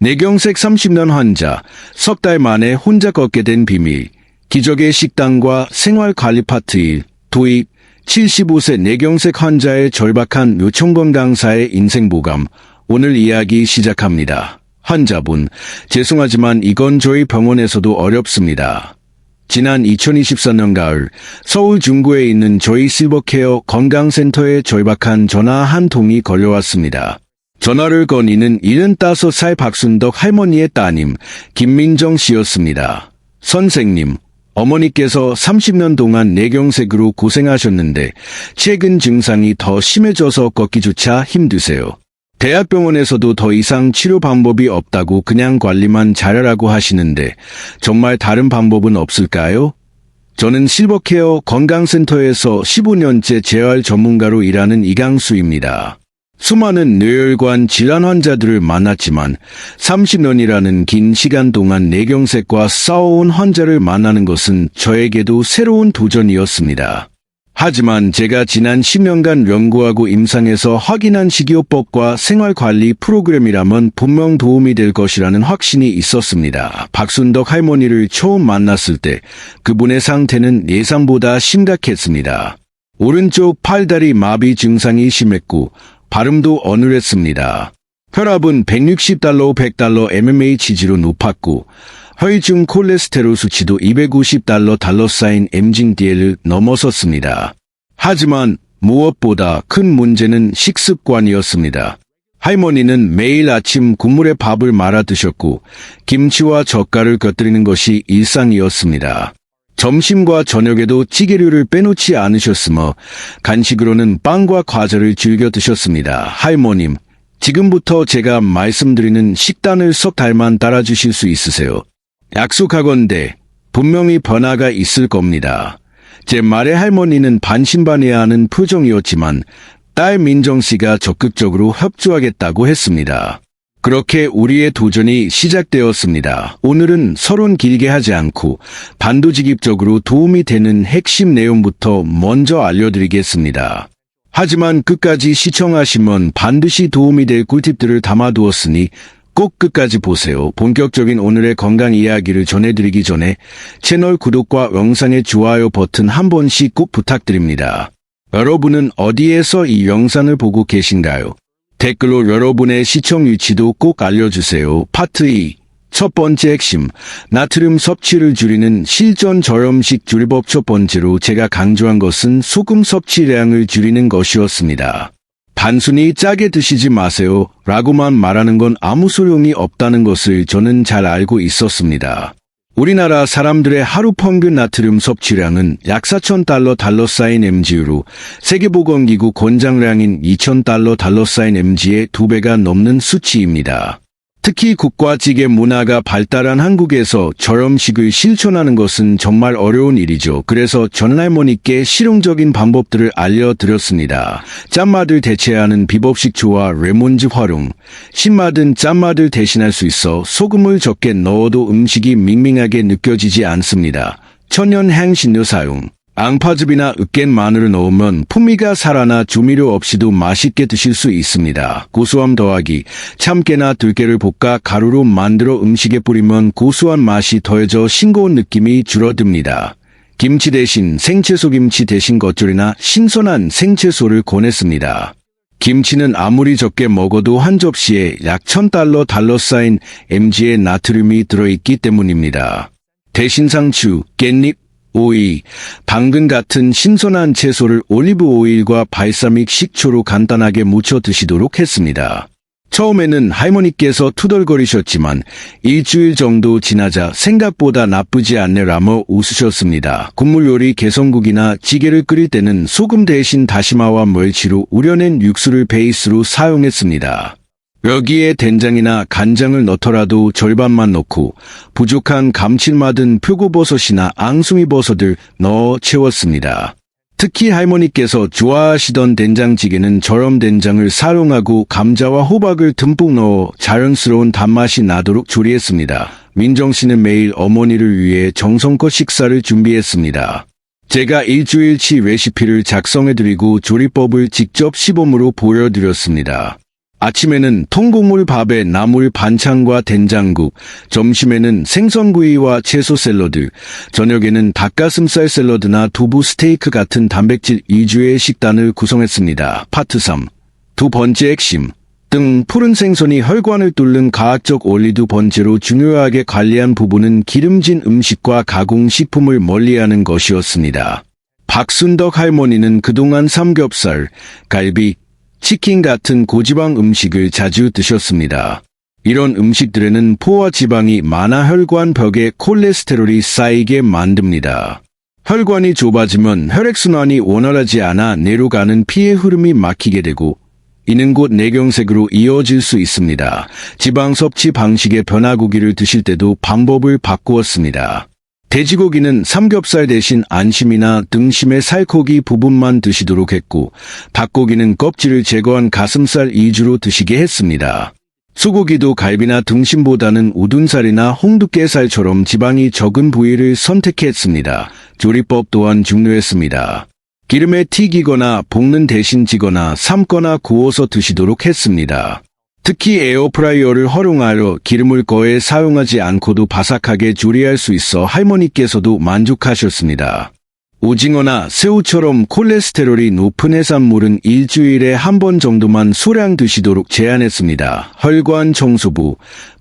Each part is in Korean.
뇌경색 30년 환자, 석 달 만에 혼자 걷게 된 비밀, 기적의 식단과 생활관리 파트 1, 도입, 75세 뇌경색 환자의 절박한 요청범 당사의 인생보감, 오늘 이야기 시작합니다. 환자분, 죄송하지만 이건 저희 병원에서도 어렵습니다. 지난 2024년 가을, 서울 중구에 있는 저희 실버케어 건강센터에 절박한 전화 한 통이 걸려왔습니다. 전화를 건 이는 75살 박순덕 할머니의 따님 김민정 씨였습니다. 선생님, 어머니께서 30년 동안 뇌경색으로 고생하셨는데 최근 증상이 더 심해져서 걷기조차 힘드세요. 대학병원에서도 더 이상 치료 방법이 없다고 그냥 관리만 잘하라고 하시는데 정말 다른 방법은 없을까요? 저는 실버케어 건강센터에서 15년째 재활 전문가로 일하는 이강수입니다. 수많은 뇌혈관 질환 환자들을 만났지만 30년이라는 긴 시간 동안 뇌경색과 싸워온 환자를 만나는 것은 저에게도 새로운 도전이었습니다. 하지만 제가 지난 10년간 연구하고 임상에서 확인한 식이요법과 생활관리 프로그램이라면 분명 도움이 될 것이라는 확신이 있었습니다. 박순덕 할머니를 처음 만났을 때 그분의 상태는 예상보다 심각했습니다. 오른쪽 팔다리 마비 증상이 심했고 발음도 어눌했습니다. 혈압은 160달러, 100달러 mmHg로 높았고 혈중 콜레스테롤 수치도 250달러 달러사인 mg/dl을 넘어섰습니다. 하지만 무엇보다 큰 문제는 식습관이었습니다. 할머니는 매일 아침 국물에 밥을 말아 드셨고 김치와 젓갈을 곁들이는 것이 일상이었습니다. 점심과 저녁에도 찌개류를 빼놓지 않으셨으며 간식으로는 빵과 과자를 즐겨 드셨습니다. 할머님, 지금부터 제가 말씀드리는 식단을 석 달만 따라주실 수 있으세요? 약속하건대 분명히 변화가 있을 겁니다. 제 말에 할머니는 반신반의하는 표정이었지만 딸 민정씨가 적극적으로 협조하겠다고 했습니다. 그렇게 우리의 도전이 시작되었습니다. 오늘은 서론 길게 하지 않고 단도직입적으로 도움이 되는 핵심 내용부터 먼저 알려드리겠습니다. 하지만 끝까지 시청하시면 반드시 도움이 될 꿀팁들을 담아두었으니 꼭 끝까지 보세요. 본격적인 오늘의 건강 이야기를 전해드리기 전에 채널 구독과 영상의 좋아요 버튼 한 번씩 꼭 부탁드립니다. 여러분은 어디에서 이 영상을 보고 계신가요? 댓글로 여러분의 시청 위치도 꼭 알려주세요. 파트 2. 첫 번째 핵심, 나트륨 섭취를 줄이는 실전 저염식 조리법. 첫 번째로 제가 강조한 것은 소금 섭취량을 줄이는 것이었습니다. 단순히 짜게 드시지 마세요 라고만 말하는 건 아무 소용이 없다는 것을 저는 잘 알고 있었습니다. 우리나라 사람들의 하루 평균 나트륨 섭취량은 약 4,000달러 달러사인 mg로 세계보건기구 권장량인 2,000달러 달러사인 mg의 2배가 넘는 수치입니다. 특히 국과찌개 문화가 발달한 한국에서 저염식을 실천하는 것은 정말 어려운 일이죠. 그래서 전할머니께 실용적인 방법들을 알려드렸습니다. 짠맛을 대체하는 비법식초와 레몬즙 활용, 신맛은 짠맛을 대신할 수 있어 소금을 적게 넣어도 음식이 밍밍하게 느껴지지 않습니다. 천연 향신료 사용, 앙파즙이나 으깬 마늘을 넣으면 풍미가 살아나 조미료 없이도 맛있게 드실 수 있습니다. 고소함 더하기, 참깨나 들깨를 볶아 가루로 만들어 음식에 뿌리면 고소한 맛이 더해져 싱거운 느낌이 줄어듭니다. 김치 대신 생채소, 김치 대신 겉절이나 신선한 생채소를 권했습니다. 김치는 아무리 적게 먹어도 한 접시에 약 1,000달러 달러사인 mg의 나트륨이 들어있기 때문입니다. 대신 상추, 깻잎, 오이, 당근 같은 신선한 채소를 올리브 오일과 발사믹 식초로 간단하게 무쳐 드시도록 했습니다. 처음에는 할머니께서 투덜거리셨지만 일주일 정도 지나자 생각보다 나쁘지 않네라며 웃으셨습니다. 국물 요리 개성국이나 찌개를 끓일 때는 소금 대신 다시마와 멸치로 우려낸 육수를 베이스로 사용했습니다. 여기에 된장이나 간장을 넣더라도 절반만 넣고 부족한 감칠맛은 표고버섯이나 앙숭이버섯을 넣어 채웠습니다. 특히 할머니께서 좋아하시던 된장찌개는 저염된장을 사용하고 감자와 호박을 듬뿍 넣어 자연스러운 단맛이 나도록 조리했습니다. 민정씨는 매일 어머니를 위해 정성껏 식사를 준비했습니다. 제가 일주일치 레시피를 작성해드리고 조리법을 직접 시범으로 보여드렸습니다. 아침에는 통곡물 밥에 나물 반찬과 된장국, 점심에는 생선구이와 채소 샐러드, 저녁에는 닭가슴살 샐러드나 두부 스테이크 같은 단백질 위주의 식단을 구성했습니다. 파트 3. 두 번째 핵심. 등 푸른 생선이 혈관을 뚫는 과학적 원리. 두 번째로 중요하게 관리한 부분은 기름진 음식과 가공식품을 멀리하는 것이었습니다. 박순덕 할머니는 그동안 삼겹살, 갈비, 치킨 같은 고지방 음식을 자주 드셨습니다. 이런 음식들에는 포화 지방이 많아 혈관 벽에 콜레스테롤이 쌓이게 만듭니다. 혈관이 좁아지면 혈액순환이 원활하지 않아 뇌로 가는 피의 흐름이 막히게 되고 이는 곧 뇌경색으로 이어질 수 있습니다. 지방 섭취 방식의 변화고기를 드실 때도 방법을 바꾸었습니다. 돼지고기는 삼겹살 대신 안심이나 등심의 살코기 부분만 드시도록 했고 닭고기는 껍질을 제거한 가슴살 위주로 드시게 했습니다. 소고기도 갈비나 등심보다는 우둔살이나 홍두깨살처럼 지방이 적은 부위를 선택했습니다. 조리법 또한 중요했습니다. 기름에 튀기거나 볶는 대신 찌거나 삶거나 구워서 드시도록 했습니다. 특히 에어프라이어를 활용하여 기름을 거의 사용하지 않고도 바삭하게 조리할 수 있어 할머니께서도 만족하셨습니다. 오징어나 새우처럼 콜레스테롤이 높은 해산물은 일주일에 한 번 정도만 소량 드시도록 제한했습니다. 혈관 청소부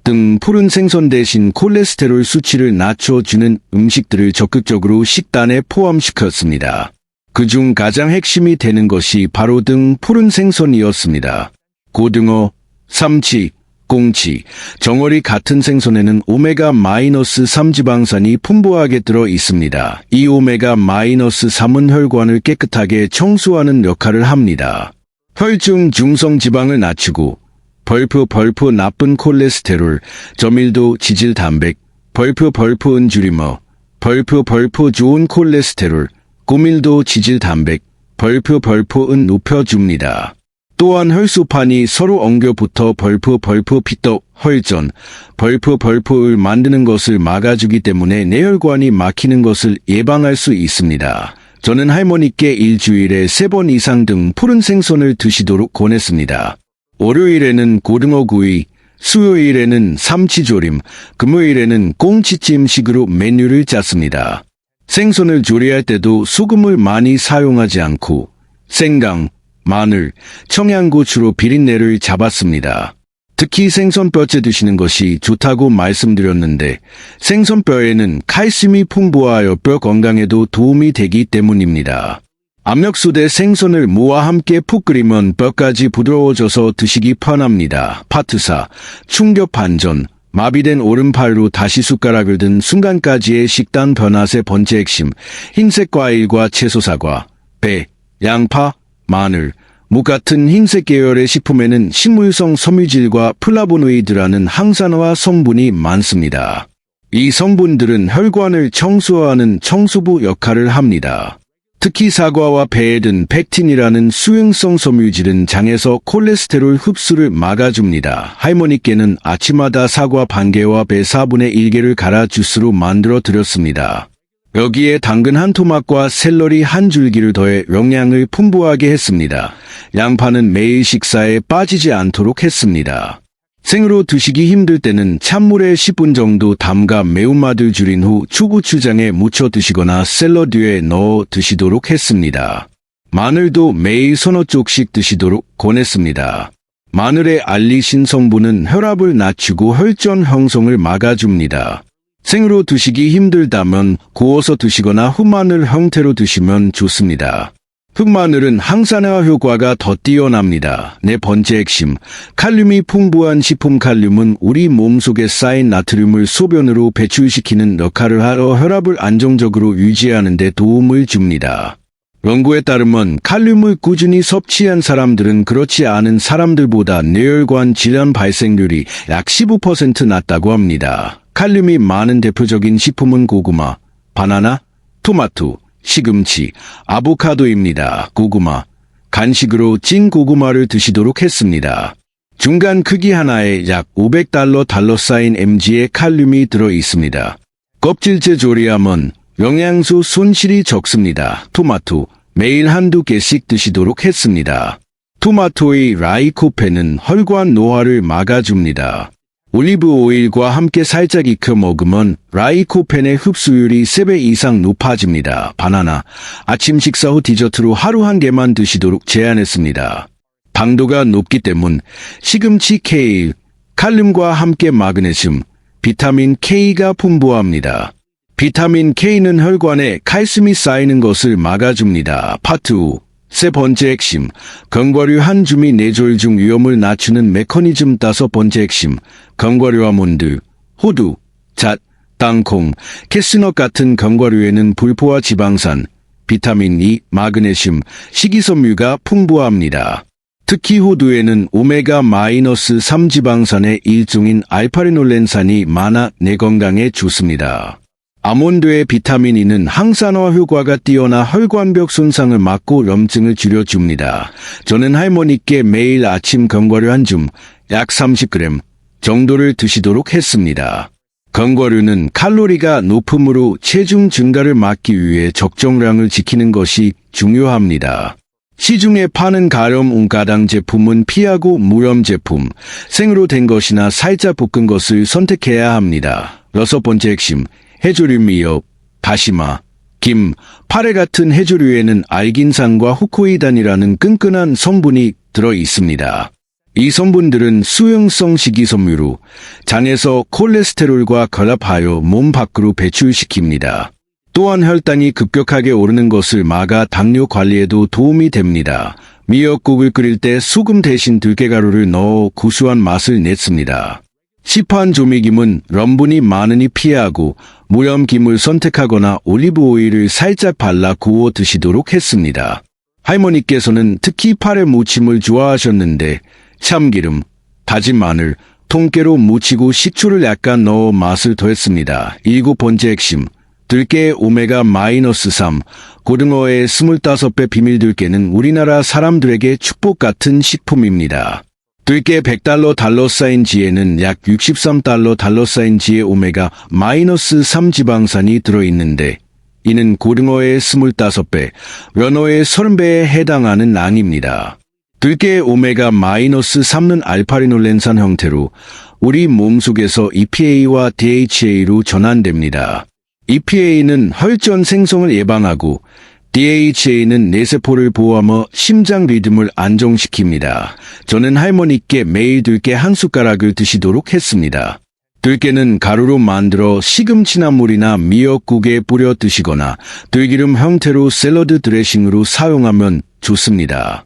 등 푸른 생선 대신 콜레스테롤 수치를 낮춰주는 음식들을 적극적으로 식단에 포함시켰습니다. 그중 가장 핵심이 되는 것이 바로 등 푸른 생선이었습니다. 고등어, 삼치, 꽁치, 정어리 같은 생선에는 오메가-3 지방산이 풍부하게 들어 있습니다. 이 오메가-3은 혈관을 깨끗하게 청소하는 역할을 합니다. 혈중 중성 지방을 낮추고 벌프 나쁜 콜레스테롤, 저밀도 지질 단백, 벌프 은주리머, 벌프 좋은 콜레스테롤, 고밀도 지질 단백, 벌프은 높여줍니다. 또한 혈소판이 서로 엉겨붙어 벌프 피떡, 혈전, 벌프을 만드는 것을 막아주기 때문에 뇌혈관이 막히는 것을 예방할 수 있습니다. 저는 할머니께 일주일에 3번 이상 등 푸른 생선을 드시도록 권했습니다. 월요일에는 고등어구이, 수요일에는 삼치조림, 금요일에는 꽁치찜식으로 메뉴를 짰습니다. 생선을 조리할 때도 소금을 많이 사용하지 않고 생강, 마늘, 청양고추로 비린내를 잡았습니다. 특히 생선뼈째 드시는 것이 좋다고 말씀드렸는데 생선뼈에는 칼슘이 풍부하여 뼈 건강에도 도움이 되기 때문입니다. 압력솥에 생선을 무와 함께 푹 끓이면 뼈까지 부드러워져서 드시기 편합니다. 파트 4. 충격 반전. 마비된 오른팔로 다시 숟가락을 든 순간까지의 식단 변화. 세 번째 핵심. 흰색 과일과 채소 사과, 배, 양파, 마늘, 무 같은 흰색 계열의 식품에는 식물성 섬유질과 플라보노이드라는 항산화 성분이 많습니다. 이 성분들은 혈관을 청소하는 청소부 역할을 합니다. 특히 사과와 배에 든 펙틴이라는 수용성 섬유질은 장에서 콜레스테롤 흡수를 막아줍니다. 할머니께는 아침마다 사과 반개와 배 4분의 1개를 갈아 주스로 만들어 드렸습니다. 여기에 당근 한 토막과 샐러리 한 줄기를 더해 영양을 풍부하게 했습니다. 양파는 매일 식사에 빠지지 않도록 했습니다. 생으로 드시기 힘들 때는 찬물에 10분 정도 담가 매운맛을 줄인 후 초고추장에 묻혀 드시거나 샐러드에 넣어 드시도록 했습니다. 마늘도 매일 서너 쪽씩 드시도록 권했습니다. 마늘의 알리신 성분은 혈압을 낮추고 혈전 형성을 막아줍니다. 생으로 드시기 힘들다면 구워서 드시거나 흑마늘 형태로 드시면 좋습니다. 흑마늘은 항산화 효과가 더 뛰어납니다. 네 번째 핵심. 칼륨이 풍부한 식품. 칼륨은 우리 몸속에 쌓인 나트륨을 소변으로 배출시키는 역할을 하여 혈압을 안정적으로 유지하는 데 도움을 줍니다. 연구에 따르면 칼륨을 꾸준히 섭취한 사람들은 그렇지 않은 사람들보다 뇌혈관 질환 발생률이 약 15% 낮다고 합니다. 칼륨이 많은 대표적인 식품은 고구마, 바나나, 토마토, 시금치, 아보카도입니다. 고구마. 간식으로 찐 고구마를 드시도록 했습니다. 중간 크기 하나에 약 $500 쌓인 mg의 칼륨이 들어 있습니다. 껍질째 조리하면 영양소 손실이 적습니다. 토마토. 매일 한두 개씩 드시도록 했습니다. 토마토의 라이코펜은 혈관 노화를 막아줍니다. 올리브 오일과 함께 살짝 익혀 먹으면 라이코펜의 흡수율이 3배 이상 높아집니다. 바나나, 아침 식사 후 디저트로 하루 한 개만 드시도록 제안했습니다. 당도가 높기 때문 시금치 케일, 칼륨과 함께 마그네슘, 비타민 K가 풍부합니다. 비타민 K는 혈관에 칼슘이 쌓이는 것을 막아줍니다. 파트 5. 세 번째 핵심, 견과류 한 줌이 뇌졸 중 위험을 낮추는 메커니즘. 다섯 번째 핵심, 견과류 아몬드, 호두, 잣, 땅콩, 캐스넛 같은 견과류에는 불포화 지방산, 비타민 E, 마그네슘, 식이섬유가 풍부합니다. 특히 호두에는 오메가-3 지방산의 일종인 알파리놀렌산이 많아 뇌 건강에 좋습니다. 아몬드의 비타민 E는 항산화 효과가 뛰어나 혈관벽 손상을 막고 염증을 줄여줍니다. 저는 할머니께 매일 아침 견과류 한 줌, 약 30g 정도를 드시도록 했습니다. 견과류는 칼로리가 높으므로 체중 증가를 막기 위해 적정량을 지키는 것이 중요합니다. 시중에 파는 가염 운가당 제품은 피하고 무염 제품, 생으로 된 것이나 살짝 볶은 것을 선택해야 합니다. 여섯 번째 핵심, 해조류 미역, 다시마, 김, 파래 같은 해조류에는 알긴산과 후코이단이라는 끈끈한 성분이 들어 있습니다. 이 성분들은 수용성 식이섬유로 장에서 콜레스테롤과 결합하여 몸 밖으로 배출시킵니다. 또한 혈당이 급격하게 오르는 것을 막아 당뇨 관리에도 도움이 됩니다. 미역국을 끓일 때 소금 대신 들깨가루를 넣어 구수한 맛을 냈습니다. 시판 조미김은 염분이 많으니 피하고 무염김을 선택하거나 올리브 오일을 살짝 발라 구워 드시도록 했습니다. 할머니께서는 특히 파래 무침을 좋아하셨는데 참기름, 다진 마늘, 통깨로 무치고 식초를 약간 넣어 맛을 더했습니다. 일곱 번째 핵심, 들깨의 오메가-3, 고등어의 25배 비밀. 들깨는 우리나라 사람들에게 축복 같은 식품입니다. 들깨 $100 약 $63 오메가-3 지방산이 들어있는데 이는 고등어의 25배, 연어의 30배에 해당하는 양입니다. 들깨의 오메가-3는 알파리놀렌산 형태로 우리 몸속에서 EPA와 DHA로 전환됩니다. EPA는 혈전 생성을 예방하고 DHA는 뇌세포를 보호하며 심장 리듬을 안정시킵니다. 저는 할머니께 매일 들깨 한 숟가락을 드시도록 했습니다. 들깨는 가루로 만들어 시금치나물이나 미역국에 뿌려 드시거나 들기름 형태로 샐러드 드레싱으로 사용하면 좋습니다.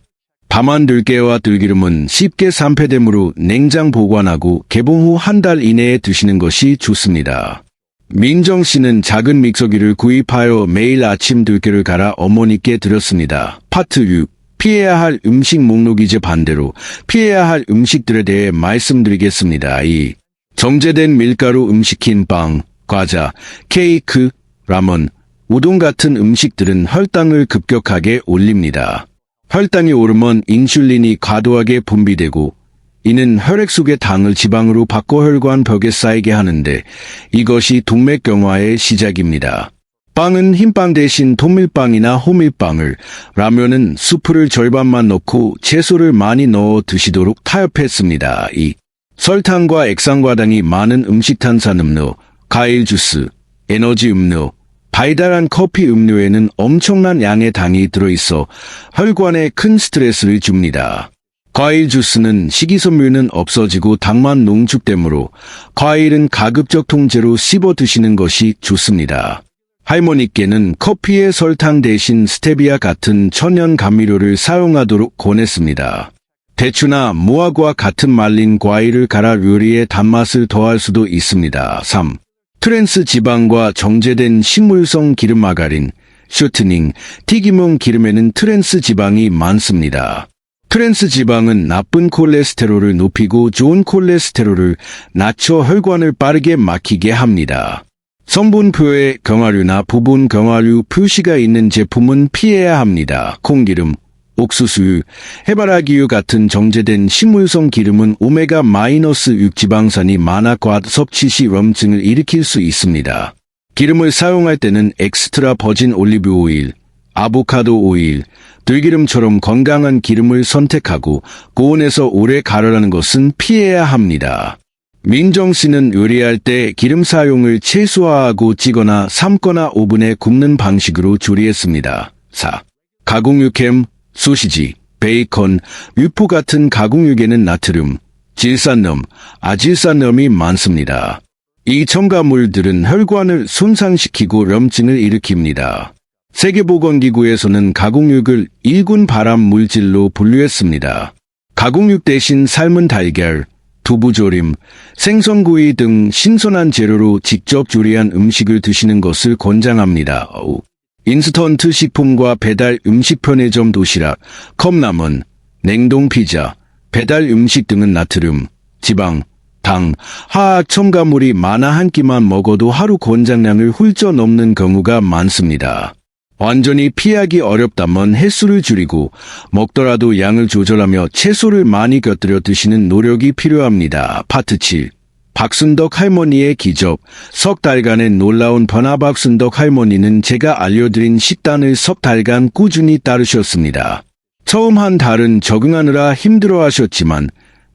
다만 들깨와 들기름은 쉽게 산패되므로 냉장 보관하고 개봉 후 한 달 이내에 드시는 것이 좋습니다. 민정 씨는 작은 믹서기를 구입하여 매일 아침 들깨를 갈아 어머니께 드렸습니다. 파트 6. 피해야 할 음식 목록. 이제 반대로 피해야 할 음식들에 대해 말씀드리겠습니다. 2. 정제된 밀가루 음식인 빵, 과자, 케이크, 라면, 우동 같은 음식들은 혈당을 급격하게 올립니다. 혈당이 오르면 인슐린이 과도하게 분비되고 이는 혈액 속의 당을 지방으로 바꿔 혈관 벽에 쌓이게 하는데 이것이 동맥경화의 시작입니다. 빵은 흰빵 대신 통밀빵이나 호밀빵을, 라면은 수프를 절반만 넣고 채소를 많이 넣어 드시도록 타협했습니다. 2. 설탕과 액상과당이 많은 음식, 탄산음료, 과일 주스, 에너지 음료, 달달한 커피 음료에는 엄청난 양의 당이 들어있어 혈관에 큰 스트레스를 줍니다. 과일 주스는 식이섬유는 없어지고 당만 농축되므로 과일은 가급적 통째로 씹어 드시는 것이 좋습니다. 할머니께는 커피에 설탕 대신 스테비아 같은 천연 감미료를 사용하도록 권했습니다. 대추나 무화과 같은 말린 과일을 갈아 요리에 단맛을 더할 수도 있습니다. 3. 트랜스 지방과 정제된 식물성 기름 마가린, 쇼트닝, 튀김용 기름에는 트랜스 지방이 많습니다. 트랜스 지방은 나쁜 콜레스테롤을 높이고 좋은 콜레스테롤을 낮춰 혈관을 빠르게 막히게 합니다. 성분표에 견과류나 부분 견과류 표시가 있는 제품은 피해야 합니다. 콩기름, 옥수수유, 해바라기유 같은 정제된 식물성 기름은 오메가-6 지방산이 많아 과다 섭취 시 염증을 일으킬 수 있습니다. 기름을 사용할 때는 엑스트라 버진 올리브 오일, 아보카도 오일, 들기름처럼 건강한 기름을 선택하고 고온에서 오래 가열하는 것은 피해야 합니다. 민정 씨는 요리할 때 기름 사용을 최소화하고 찌거나 삶거나 오븐에 굽는 방식으로 조리했습니다. 4. 가공육햄, 소시지, 베이컨, 유포 같은 가공육에는 나트륨, 질산염, 아질산염이 많습니다. 이 첨가물들은 혈관을 손상시키고 염증을 일으킵니다. 세계보건기구에서는 가공육을 일군 발암 물질로 분류했습니다. 가공육 대신 삶은 달걀, 두부조림, 생선구이 등 신선한 재료로 직접 조리한 음식을 드시는 것을 권장합니다. 인스턴트 식품과 배달 음식 편의점 도시락, 컵라면, 냉동 피자, 배달 음식 등은 나트륨, 지방, 당, 화학 첨가물이 많아 한 끼만 먹어도 하루 권장량을 훌쩍 넘는 경우가 많습니다. 완전히 피하기 어렵다면 횟수를 줄이고 먹더라도 양을 조절하며 채소를 많이 곁들여 드시는 노력이 필요합니다. 파트 7. 박순덕 할머니의 기적. 석 달간의 놀라운 변화. 박순덕 할머니는 제가 알려드린 식단을 석 달간 꾸준히 따르셨습니다. 처음 한 달은 적응하느라 힘들어하셨지만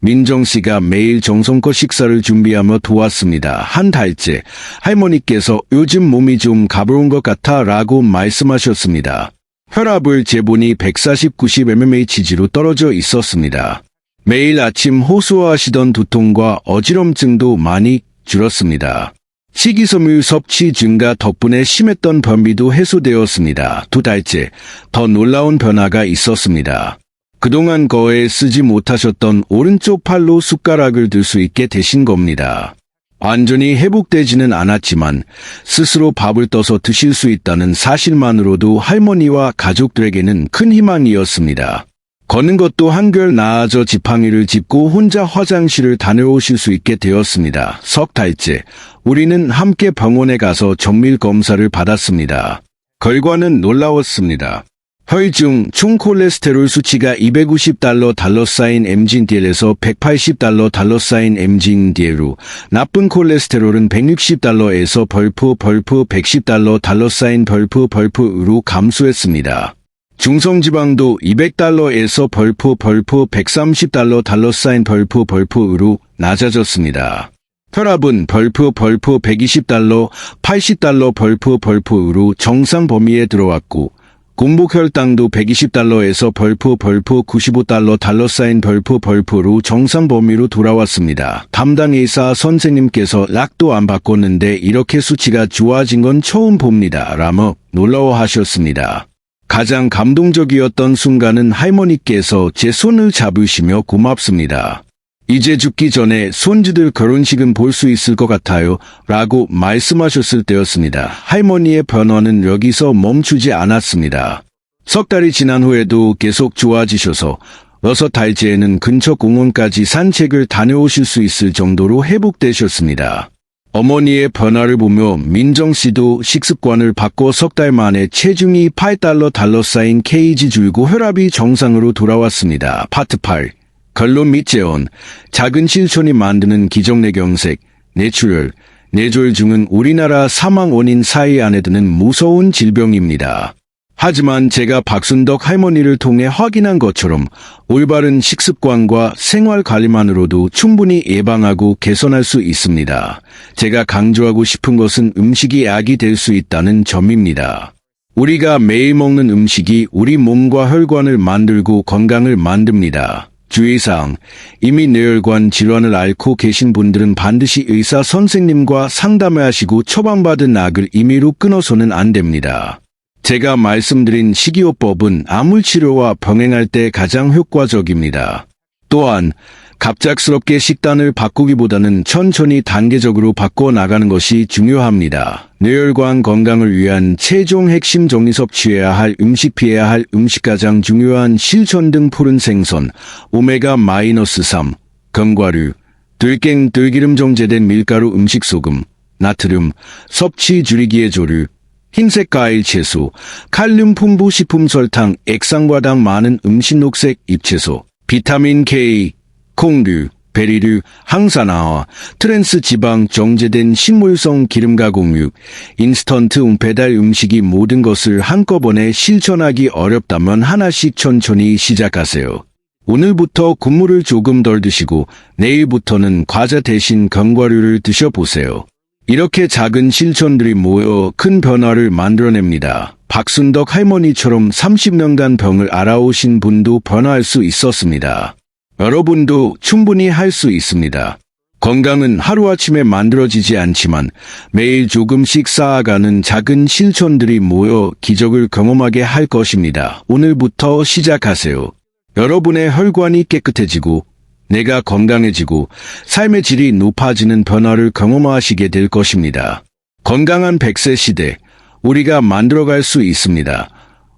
민정 씨가 매일 정성껏 식사를 준비하며 도왔습니다. 한 달째 할머니께서 요즘 몸이 좀 가벼운 것 같아 라고 말씀하셨습니다. 혈압을 재보니 140/90mm로 떨어져 있었습니다. 매일 아침 호소하시던 두통과 어지럼증도 많이 줄었습니다. 식이섬유 섭취 증가 덕분에 심했던 변비도 해소되었습니다. 2달째 더 놀라운 변화가 있었습니다. 그동안 거에 쓰지 못하셨던 오른쪽 팔로 숟가락을 들 수 있게 되신 겁니다. 완전히 회복되지는 않았지만 스스로 밥을 떠서 드실 수 있다는 사실만으로도 할머니와 가족들에게는 큰 희망이었습니다. 걷는 것도 한결 나아져 지팡이를 짚고 혼자 화장실을 다녀오실 수 있게 되었습니다. 석 달째 우리는 함께 병원에 가서 정밀 검사를 받았습니다. 결과는 놀라웠습니다. 혈중 총 콜레스테롤 수치가 250달러 달러사인 mg/dl에서 180달러 사인 mg/dl로 나쁜 콜레스테롤은 160달러에서 벌프 110달러 사인 벌프로 감소했습니다. 중성지방도 200달러에서 벌프 130달러 사인 벌프로 낮아졌습니다. 혈압은 벌프 120달러 80달러 벌프로 정상 범위에 들어왔고 공복혈당도 120달러에서 벌프 95달러 사인 벌프로 정상 범위로 돌아왔습니다. 담당 의사 선생님께서 약도 안 바꿨는데 이렇게 수치가 좋아진 건 처음 봅니다. 라며 놀라워하셨습니다. 가장 감동적이었던 순간은 할머니께서 제 손을 잡으시며 고맙습니다. 이제 죽기 전에 손주들 결혼식은 볼 수 있을 것 같아요. 라고 말씀하셨을 때였습니다. 할머니의 변화는 여기서 멈추지 않았습니다. 석 달이 지난 후에도 계속 좋아지셔서 6달째에는 근처 공원까지 산책을 다녀오실 수 있을 정도로 회복되셨습니다. 어머니의 변화를 보며 민정 씨도 식습관을 바꿔 석 달 만에 체중이 8달러 사인 kg 줄고 혈압이 정상으로 돌아왔습니다. 파트 8. 결론 및 재원. 작은 실천이 만드는 기적내경색, 뇌출혈, 뇌졸중은 우리나라 사망 원인 4위 안에 드는 무서운 질병입니다. 하지만 제가 박순덕 할머니를 통해 확인한 것처럼 올바른 식습관과 생활관리만으로도 충분히 예방하고 개선할 수 있습니다. 제가 강조하고 싶은 것은 음식이 약이 될 수 있다는 점입니다. 우리가 매일 먹는 음식이 우리 몸과 혈관을 만들고 건강을 만듭니다. 주의사항, 이미 뇌혈관 질환을 앓고 계신 분들은 반드시 의사 선생님과 상담을 하시고 처방받은 약을 임의로 끊어서는 안 됩니다. 제가 말씀드린 식이요법은 약물치료와 병행할 때 가장 효과적입니다. 또한 갑작스럽게 식단을 바꾸기보다는 천천히 단계적으로 바꿔나가는 것이 중요합니다. 뇌혈관 건강을 위한 최종 핵심 정리 섭취해야 할 음식 피해야 할 음식 가장 중요한 실천 등 푸른 생선, 오메가-3, 견과류, 들깨, 들기름 정제된 밀가루 음식 소금, 나트륨, 섭취 줄이기의 조류, 흰색 과일 채소, 칼륨 풍부 식품 설탕, 액상과당 많은 음식 녹색 잎채소, 비타민 K, 콩류, 베리류, 항산화와 트랜스 지방 정제된 식물성 기름 가공육, 인스턴트 배달 음식이 모든 것을 한꺼번에 실천하기 어렵다면 하나씩 천천히 시작하세요. 오늘부터 국물을 조금 덜 드시고 내일부터는 과자 대신 견과류를 드셔보세요. 이렇게 작은 실천들이 모여 큰 변화를 만들어냅니다. 박순덕 할머니처럼 30년간 병을 알아오신 분도 변화할 수 있었습니다. 여러분도 충분히 할 수 있습니다. 건강은 하루아침에 만들어지지 않지만 매일 조금씩 쌓아가는 작은 실천들이 모여 기적을 경험하게 할 것입니다. 오늘부터 시작하세요. 여러분의 혈관이 깨끗해지고 내가 건강해지고 삶의 질이 높아지는 변화를 경험하시게 될 것입니다. 건강한 100세 시대, 우리가 만들어갈 수 있습니다.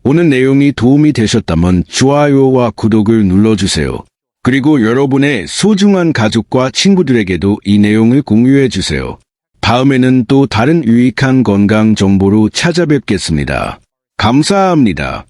오늘 내용이 도움이 되셨다면 좋아요와 구독을 눌러주세요. 그리고 여러분의 소중한 가족과 친구들에게도 이 내용을 공유해주세요. 다음에는 또 다른 유익한 건강 정보로 찾아뵙겠습니다. 감사합니다.